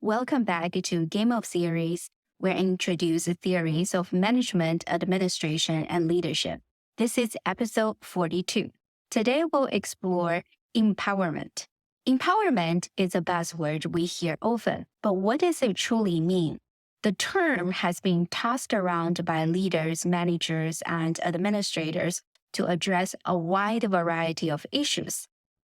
Welcome back to Game of Theories, where I introduce theories of management, administration, and leadership. This is episode 42. Today we'll explore empowerment. Empowerment is a buzzword we hear often, but what does it truly mean? The term has been tossed around by leaders, managers, and administrators to address a wide variety of issues.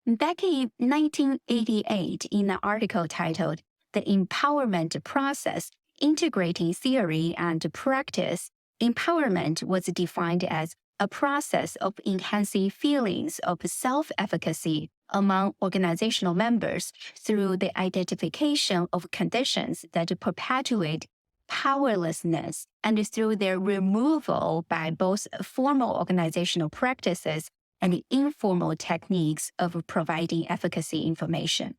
Back in 1988, in an article titled The Empowerment Process, Integrating Theory and Practice, empowerment was defined as a process of enhancing feelings of self-efficacy among organizational members through the identification of conditions that perpetuate powerlessness and through their removal by both formal organizational practices and informal techniques of providing efficacy information.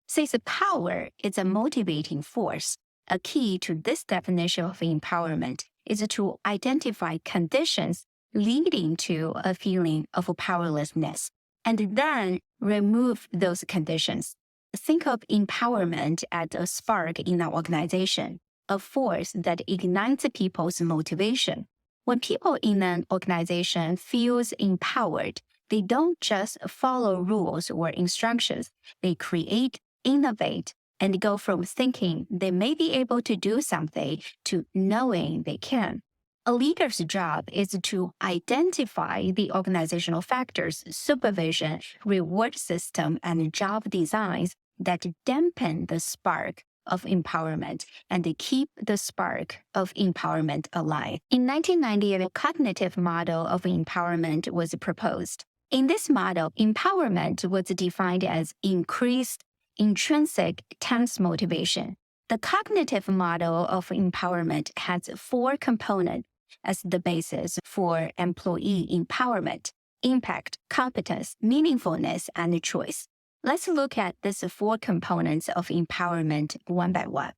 Since power is a motivating force, a key to this definition of empowerment is to identify conditions leading to a feeling of powerlessness and then remove those conditions. Think of empowerment as a spark in an organization, a force that ignites people's motivation. When people in an organization feels empowered, they don't just follow rules or instructions. They create, innovate, and go from thinking they may be able to do something to knowing they can. A leader's job is to identify the organizational factors, supervision, reward system, and job designs that dampen the spark of empowerment and keep the spark of empowerment alive. In 1990, a cognitive model of empowerment was proposed. In this model, empowerment was defined as increased intrinsic tense motivation. The cognitive model of empowerment has 4 components as the basis for employee empowerment: impact, competence, meaningfulness, and choice. Let's look at these 4 components of empowerment one by one.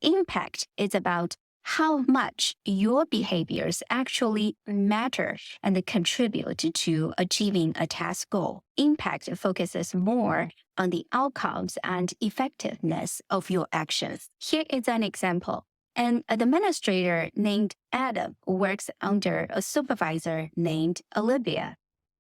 Impact is about how much your behaviors actually matter and contribute to achieving a task goal. Impact focuses more on the outcomes and effectiveness of your actions. Here is an example. An administrator named Adam works under a supervisor named Olivia.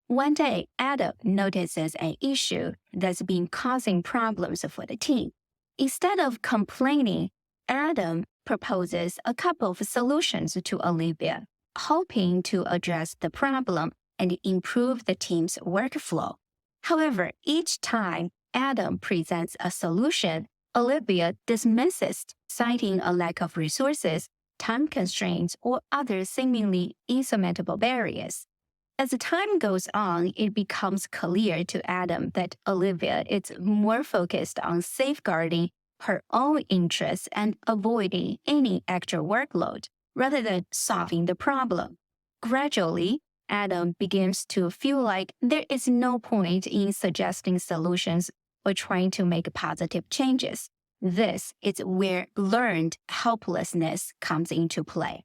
One day, Adam notices an issue that's been causing problems for the team. Instead of complaining, Adam proposes a couple of solutions to Olivia, hoping to address the problem and improve the team's workflow. However, each time Adam presents a solution, Olivia dismisses, citing a lack of resources, time constraints, or other seemingly insurmountable barriers. As time goes on, it becomes clear to Adam that Olivia is more focused on safeguarding her own interests and avoiding any extra workload rather than solving the problem. Gradually, Adam begins to feel like there is no point in suggesting solutions or trying to make positive changes. This is where learned helplessness comes into play.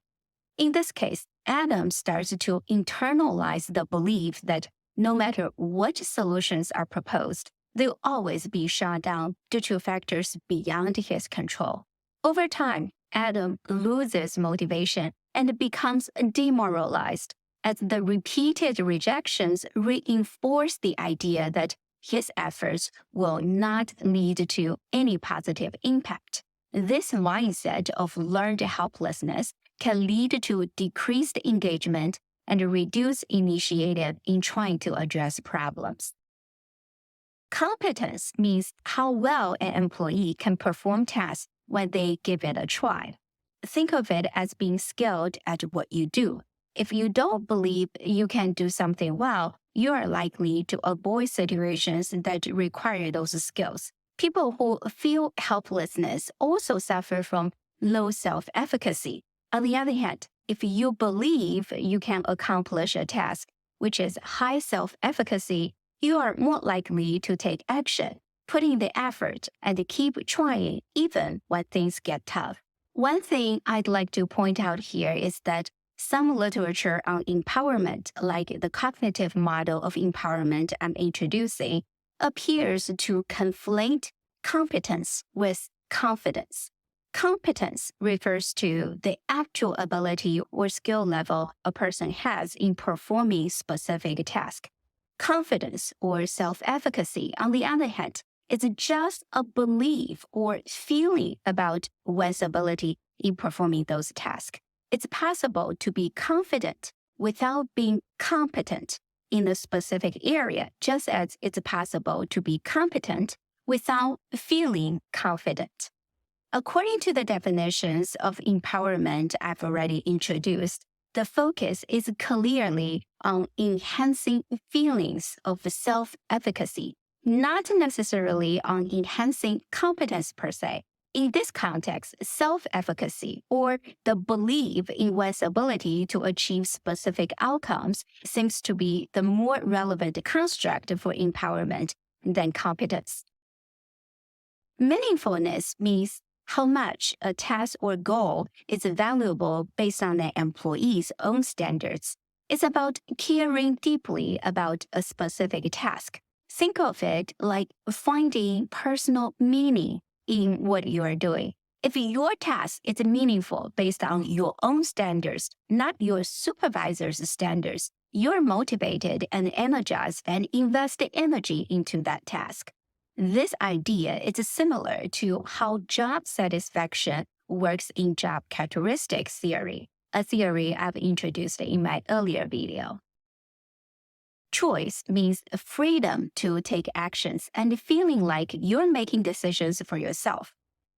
In this case, Adam starts to internalize the belief that no matter what solutions are proposed, they'll always be shot down due to factors beyond his control. Over time, Adam loses motivation and becomes demoralized as the repeated rejections reinforce the idea that his efforts will not lead to any positive impact. This mindset of learned helplessness can lead to decreased engagement and reduced initiative in trying to address problems. Competence means how well an employee can perform tasks when they give it a try. Think of it as being skilled at what you do. If you don't believe you can do something well, you are likely to avoid situations that require those skills. People who feel helplessness also suffer from low self-efficacy. On the other hand, if you believe you can accomplish a task, which is high self-efficacy, you are more likely to take action, put in the effort, and keep trying even when things get tough. One thing I'd like to point out here is that some literature on empowerment, like the cognitive model of empowerment I'm introducing, appears to conflate competence with confidence. Competence refers to the actual ability or skill level a person has in performing specific task. Confidence or self-efficacy, on the other hand, is just a belief or feeling about one's ability in performing those tasks. It's possible to be confident without being competent in a specific area, just as it's possible to be competent without feeling confident. According to the definitions of empowerment I've already introduced, the focus is clearly on enhancing feelings of self-efficacy, not necessarily on enhancing competence per se. In this context, self-efficacy, or the belief in one's ability to achieve specific outcomes, seems to be the more relevant construct for empowerment than competence. Meaningfulness means how much a task or goal is valuable based on the employee's own standards. It's about caring deeply about a specific task. Think of it like finding personal meaning in what you are doing. If your task is meaningful based on your own standards, not your supervisor's standards, you're motivated and energized and invest energy into that task. This idea is similar to how job satisfaction works in job characteristics theory, a theory I've introduced in my earlier video. Choice means freedom to take actions and feeling like you're making decisions for yourself.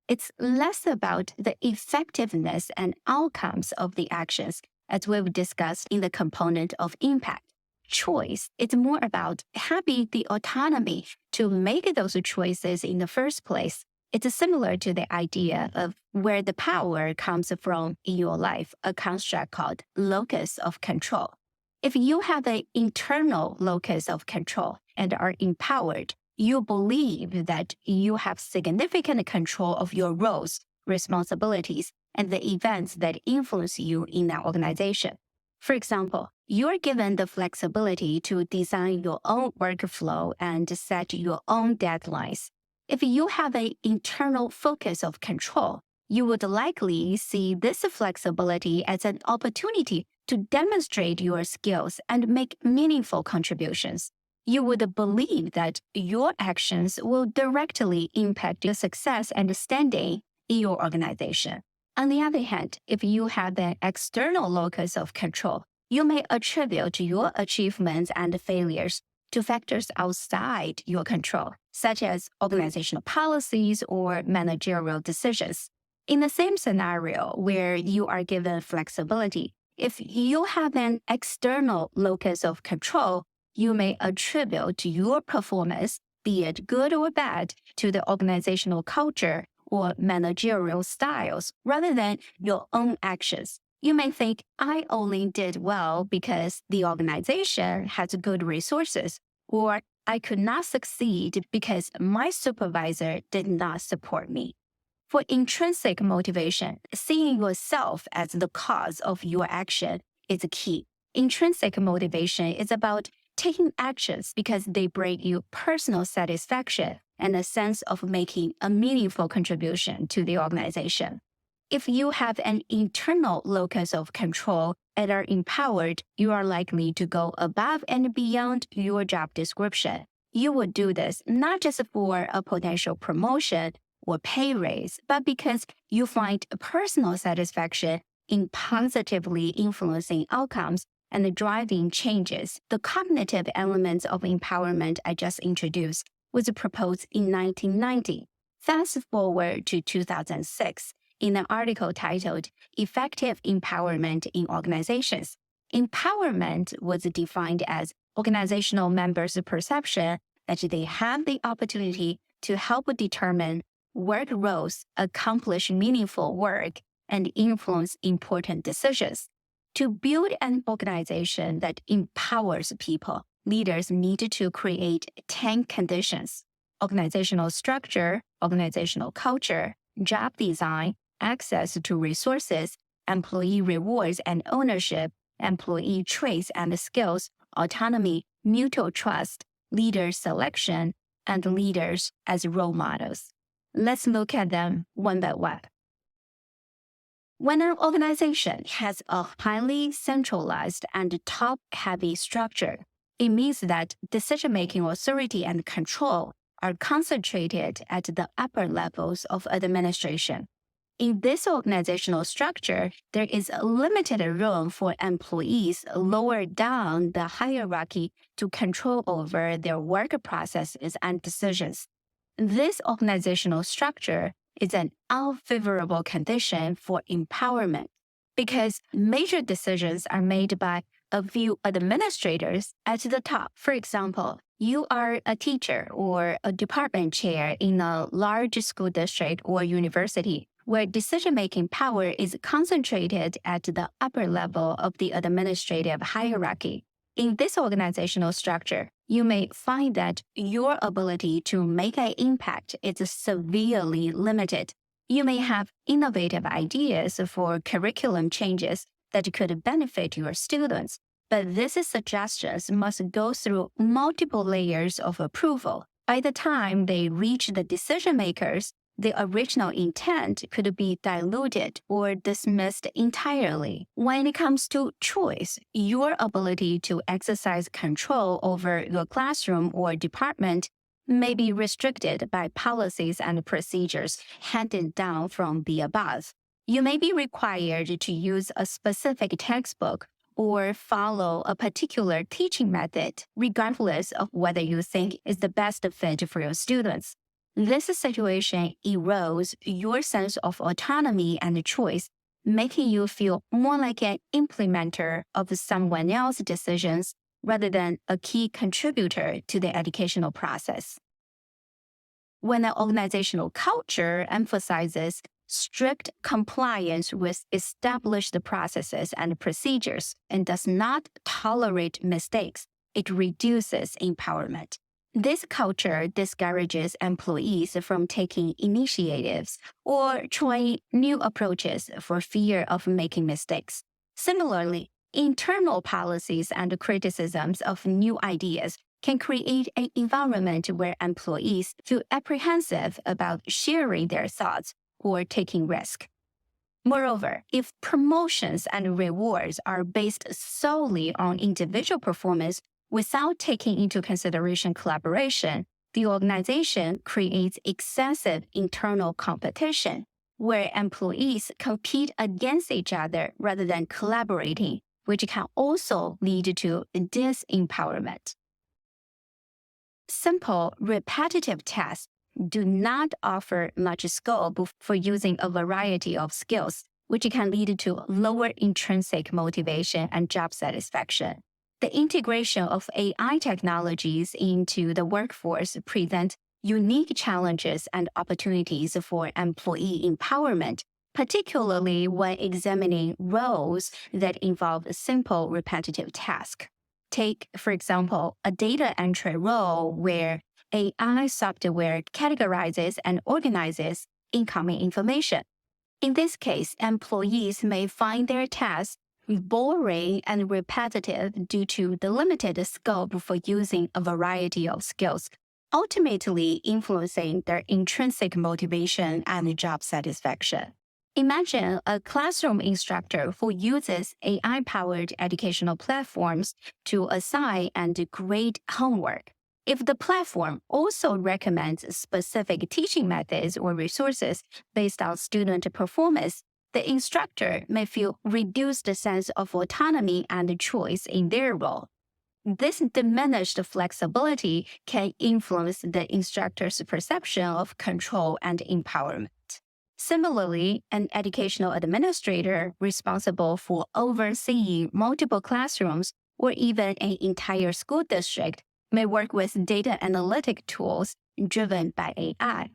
It's less about the effectiveness and outcomes of the actions, as we've discussed in the component of impact. Choice is more about having the autonomy to make those choices in the first place. It's similar to the idea of where the power comes from in your life, a construct called locus of control. If you have an internal locus of control and are empowered, you believe that you have significant control of your roles, responsibilities, and the events that influence you in that organization. For example, you're given the flexibility to design your own workflow and set your own deadlines. If you have an internal focus of control, you would likely see this flexibility as an opportunity to demonstrate your skills and make meaningful contributions. You would believe that your actions will directly impact your success and standing in your organization. On the other hand, if you have an external locus of control, you may attribute your achievements and failures to factors outside your control, such as organizational policies or managerial decisions. In the same scenario where you are given flexibility, if you have an external locus of control, you may attribute your performance, be it good or bad, to the organizational culture or managerial styles rather than your own actions. You may think, I only did well because the organization has good resources, or I could not succeed because my supervisor did not support me. For intrinsic motivation, seeing yourself as the cause of your action is key. Intrinsic motivation is about taking actions because they bring you personal satisfaction and a sense of making a meaningful contribution to the organization. If you have an internal locus of control and are empowered, you are likely to go above and beyond your job description. You would do this not just for a potential promotion or pay raise, but because you find personal satisfaction in positively influencing outcomes and driving changes. The cognitive elements of empowerment I just introduced was proposed in 1990. Fast forward to 2006 in an article titled Effective Empowerment in Organizations. Empowerment was defined as organizational members' perception that they have the opportunity to help determine work roles, accomplish meaningful work, and influence important decisions. To build an organization that empowers people, leaders need to create 10 conditions: organizational structure, organizational culture, job design, access to resources, employee rewards and ownership, employee traits and skills, autonomy, mutual trust, leader selection, and leaders as role models. Let's look at them one by one. When an organization has a highly centralized and top-heavy structure, it means that decision-making authority and control are concentrated at the upper levels of administration. In this organizational structure, there is limited room for employees lower down the hierarchy to control over their work processes and decisions. This organizational structure is an unfavorable condition for empowerment because major decisions are made by a few administrators at the top. For example, you are a teacher or a department chair in a large school district or university where decision-making power is concentrated at the upper level of the administrative hierarchy. In this organizational structure, you may find that your ability to make an impact is severely limited. You may have innovative ideas for curriculum changes that could benefit your students, but these suggestions must go through multiple layers of approval. By the time they reach the decision makers, the original intent could be diluted or dismissed entirely. When it comes to choice, your ability to exercise control over your classroom or department may be restricted by policies and procedures handed down from the above. You may be required to use a specific textbook or follow a particular teaching method, regardless of whether you think is the best fit for your students. This situation erodes your sense of autonomy and choice, making you feel more like an implementer of someone else's decisions rather than a key contributor to the educational process. When an organizational culture emphasizes strict compliance with established processes and procedures and does not tolerate mistakes, it reduces empowerment. This culture discourages employees from taking initiatives or trying new approaches for fear of making mistakes. Similarly, internal policies and criticisms of new ideas can create an environment where employees feel apprehensive about sharing their thoughts or taking risk. Moreover, if promotions and rewards are based solely on individual performance, without taking into consideration collaboration, the organization creates excessive internal competition, where employees compete against each other rather than collaborating, which can also lead to disempowerment. Simple, repetitive tasks do not offer much scope for using a variety of skills, which can lead to lower intrinsic motivation and job satisfaction. The integration of AI technologies into the workforce presents unique challenges and opportunities for employee empowerment, particularly when examining roles that involve simple, repetitive tasks. Take, for example, a data entry role where AI software categorizes and organizes incoming information. In this case, employees may find their tasks boring and repetitive due to the limited scope for using a variety of skills, ultimately influencing their intrinsic motivation and job satisfaction. Imagine a classroom instructor who uses AI-powered educational platforms to assign and grade homework. If the platform also recommends specific teaching methods or resources based on student performance, the instructor may feel reduced sense of autonomy and choice in their role. This diminished flexibility can influence the instructor's perception of control and empowerment. Similarly, an educational administrator responsible for overseeing multiple classrooms or even an entire school district may work with data analytic tools driven by AI.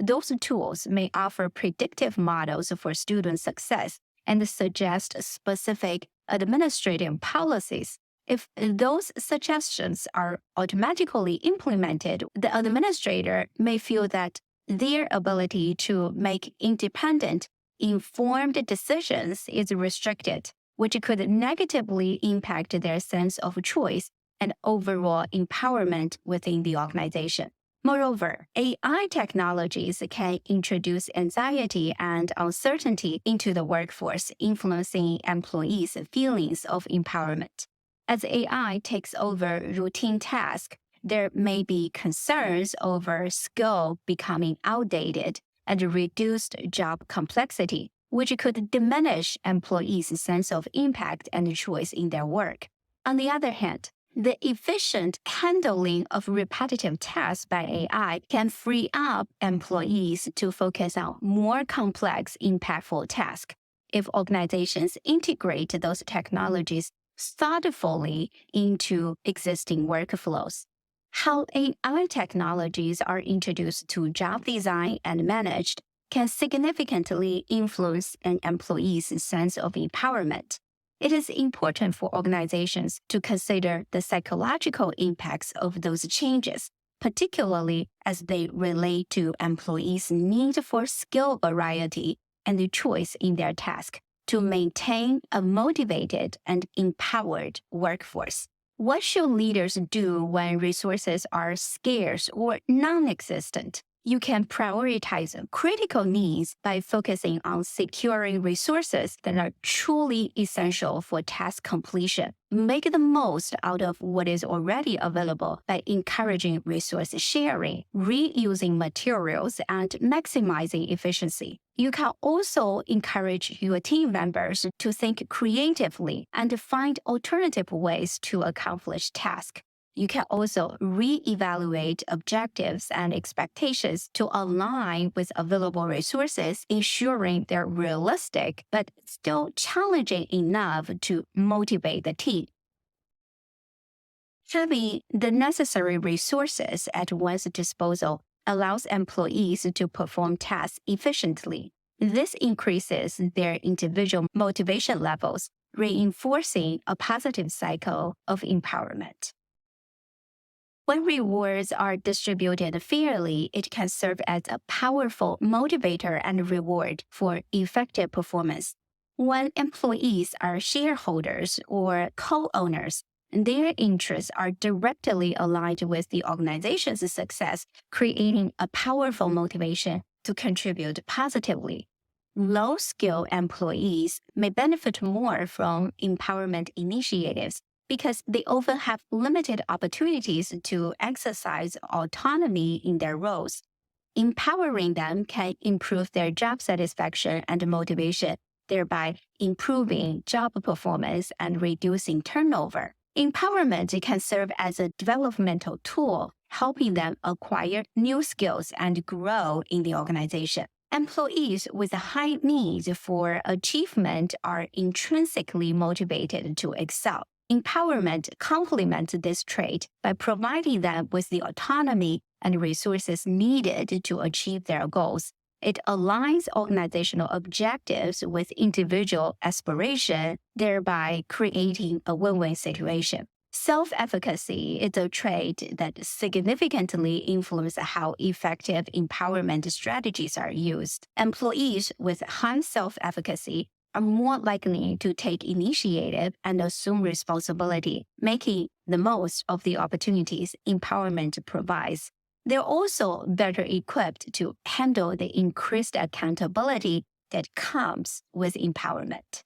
Those tools may offer predictive models for student success and suggest specific administrative policies. If those suggestions are automatically implemented, the administrator may feel that their ability to make independent, informed decisions is restricted, which could negatively impact their sense of choice and overall empowerment within the organization. Moreover, AI technologies can introduce anxiety and uncertainty into the workforce, influencing employees' feelings of empowerment. As AI takes over routine tasks, there may be concerns over skill becoming outdated and reduced job complexity, which could diminish employees' sense of impact and choice in their work. On the other hand, the efficient handling of repetitive tasks by AI can free up employees to focus on more complex, impactful tasks. If organizations integrate those technologies thoughtfully into existing workflows. How AI technologies are introduced to job design and managed can significantly influence an employee's sense of empowerment. It is important for organizations to consider the psychological impacts of those changes, particularly as they relate to employees' need for skill variety and choice in their task to maintain a motivated and empowered workforce. What should leaders do when resources are scarce or non-existent? You can prioritize critical needs by focusing on securing resources that are truly essential for task completion. Make the most out of what is already available by encouraging resource sharing, reusing materials, and maximizing efficiency. You can also encourage your team members to think creatively and find alternative ways to accomplish tasks. You can also reevaluate objectives and expectations to align with available resources, ensuring they're realistic but still challenging enough to motivate the team. Having the necessary resources at one's disposal allows employees to perform tasks efficiently. This increases their individual motivation levels, reinforcing a positive cycle of empowerment. When rewards are distributed fairly, it can serve as a powerful motivator and reward for effective performance. When employees are shareholders or co-owners, their interests are directly aligned with the organization's success, creating a powerful motivation to contribute positively. Low-skill employees may benefit more from empowerment initiatives because they often have limited opportunities to exercise autonomy in their roles. Empowering them can improve their job satisfaction and motivation, thereby improving job performance and reducing turnover. Empowerment can serve as a developmental tool, helping them acquire new skills and grow in the organization. Employees with a high need for achievement are intrinsically motivated to excel. Empowerment complements this trait by providing them with the autonomy and resources needed to achieve their goals. It aligns organizational objectives with individual aspiration, thereby creating a win-win situation. Self-efficacy is a trait that significantly influences how effective empowerment strategies are used. Employees with high self-efficacy are more likely to take initiative and assume responsibility, making the most of the opportunities empowerment provides. They're also better equipped to handle the increased accountability that comes with empowerment.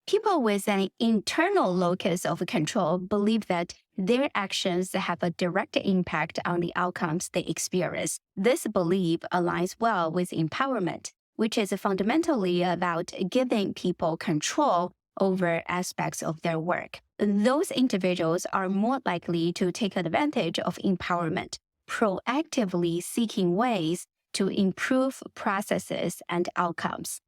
People with an internal locus of control believe that their actions have a direct impact on the outcomes they experience. This belief aligns well with empowerment, which is fundamentally about giving people control over aspects of their work. Those individuals are more likely to take advantage of empowerment, proactively seeking ways to improve processes and outcomes.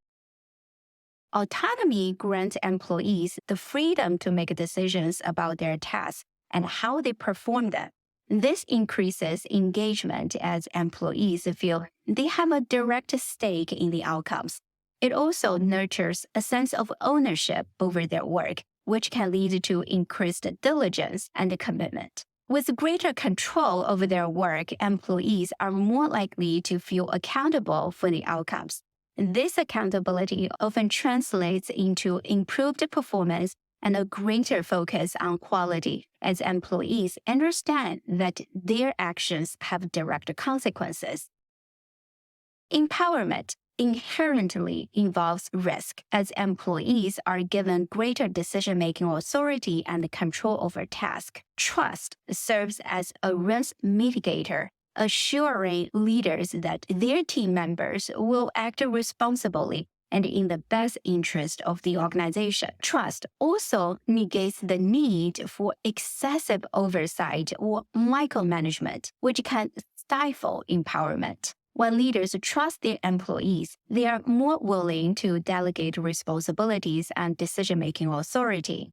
Autonomy grants employees the freedom to make decisions about their tasks and how they perform them. This increases engagement as employees feel they have a direct stake in the outcomes. It also nurtures a sense of ownership over their work, which can lead to increased diligence and commitment. With greater control over their work, employees are more likely to feel accountable for the outcomes. This accountability often translates into improved performance and a greater focus on quality as employees understand that their actions have direct consequences. Empowerment inherently involves risk, as employees are given greater decision-making authority and control over tasks. Trust serves as a risk mitigator, assuring leaders that their team members will act responsibly and in the best interest of the organization. Trust also negates the need for excessive oversight or micromanagement, which can stifle empowerment. When leaders trust their employees, they are more willing to delegate responsibilities and decision-making authority.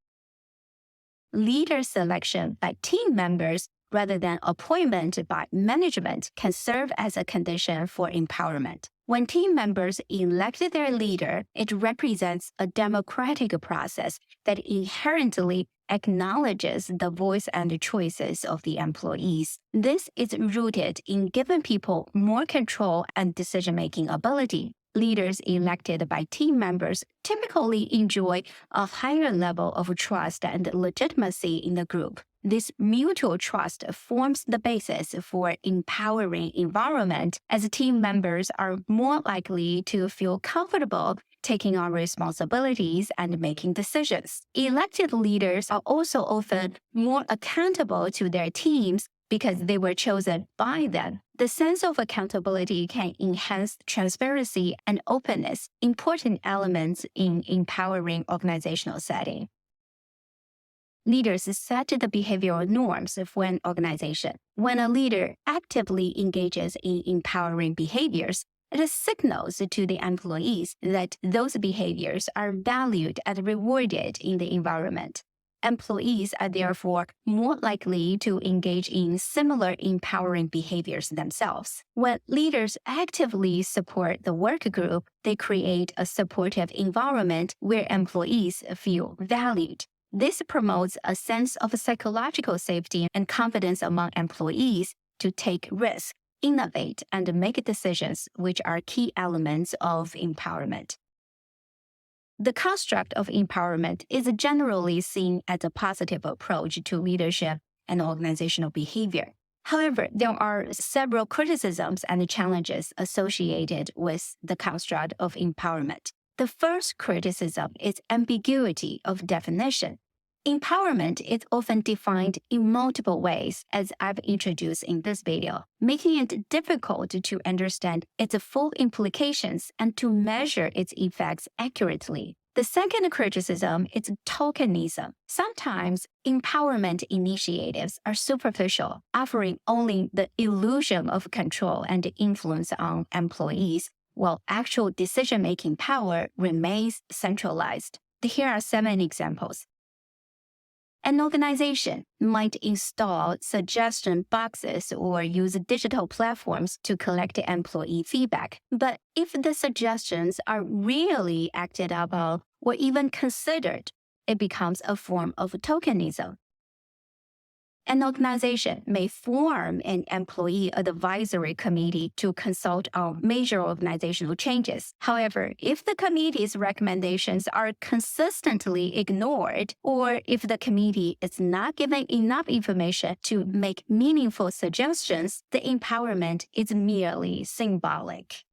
Leader selection by team members rather than appointment by management can serve as a condition for empowerment. When team members elect their leader, it represents a democratic process that inherently acknowledges the voice and choices of the employees. This is rooted in giving people more control and decision-making ability. Leaders elected by team members typically enjoy a higher level of trust and legitimacy in the group. This mutual trust forms the basis for empowering environment, as team members are more likely to feel comfortable taking on responsibilities and making decisions. Elected leaders are also often more accountable to their teams because they were chosen by them. The sense of accountability can enhance transparency and openness, important elements in empowering organizational setting. Leaders set the behavioral norms for an organization. When a leader actively engages in empowering behaviors, it signals to the employees that those behaviors are valued and rewarded in the environment. Employees are therefore more likely to engage in similar empowering behaviors themselves. When leaders actively support the work group, they create a supportive environment where employees feel valued. This promotes a sense of psychological safety and confidence among employees to take risks, innovate, and make decisions, which are key elements of empowerment. The construct of empowerment is generally seen as a positive approach to leadership and organizational behavior. However, there are several criticisms and challenges associated with the construct of empowerment. The first criticism is ambiguity of definition. Empowerment is often defined in multiple ways, as I've introduced in this video, making it difficult to understand its full implications and to measure its effects accurately. The second criticism is tokenism. Sometimes empowerment initiatives are superficial, offering only the illusion of control and influence on employees, while actual decision-making power remains centralized. Here are 7 examples. An organization might install suggestion boxes or use digital platforms to collect employee feedback. But if the suggestions are really acted upon or even considered, it becomes a form of tokenism. An organization may form an employee advisory committee to consult on major organizational changes. However, if the committee's recommendations are consistently ignored, or if the committee is not given enough information to make meaningful suggestions, the empowerment is merely symbolic.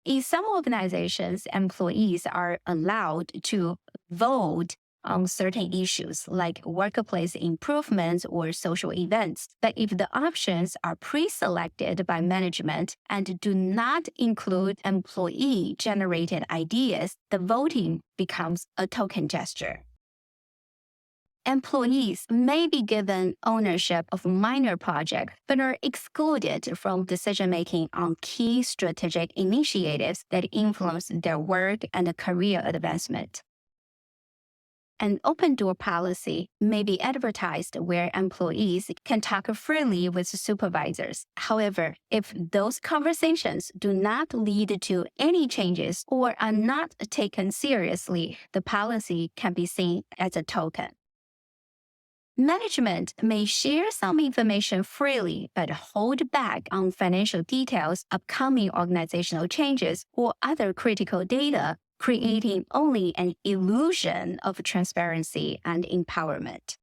In some organizations, employees are allowed to vote on certain issues like workplace improvements or social events. But if the options are pre-selected by management and do not include employee-generated ideas, the voting becomes a token gesture. Employees may be given ownership of minor projects, but are excluded from decision-making on key strategic initiatives that influence their work and career advancement. An open-door policy may be advertised where employees can talk freely with supervisors. However, if those conversations do not lead to any changes or are not taken seriously, the policy can be seen as a token. Management may share some information freely, but hold back on financial details, upcoming organizational changes, or other critical data creating only an illusion of transparency and empowerment.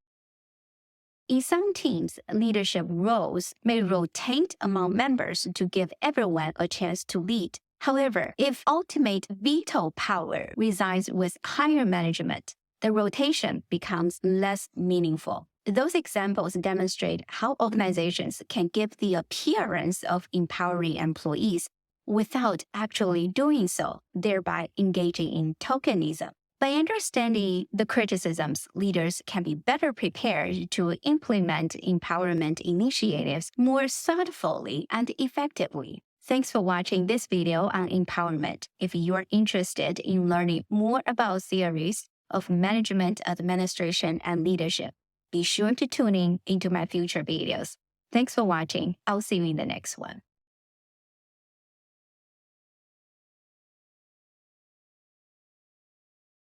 In some teams, leadership roles may rotate among members to give everyone a chance to lead. However, if ultimate veto power resides with higher management, the rotation becomes less meaningful. Those examples demonstrate how organizations can give the appearance of empowering employees without actually doing so, thereby engaging in tokenism. By understanding the criticisms, leaders can be better prepared to implement empowerment initiatives more thoughtfully and effectively. Thanks for watching this video on empowerment. If you're interested in learning more about theories of management, administration, and leadership, be sure to tune in into my future videos. Thanks for watching. I'll see you in the next one.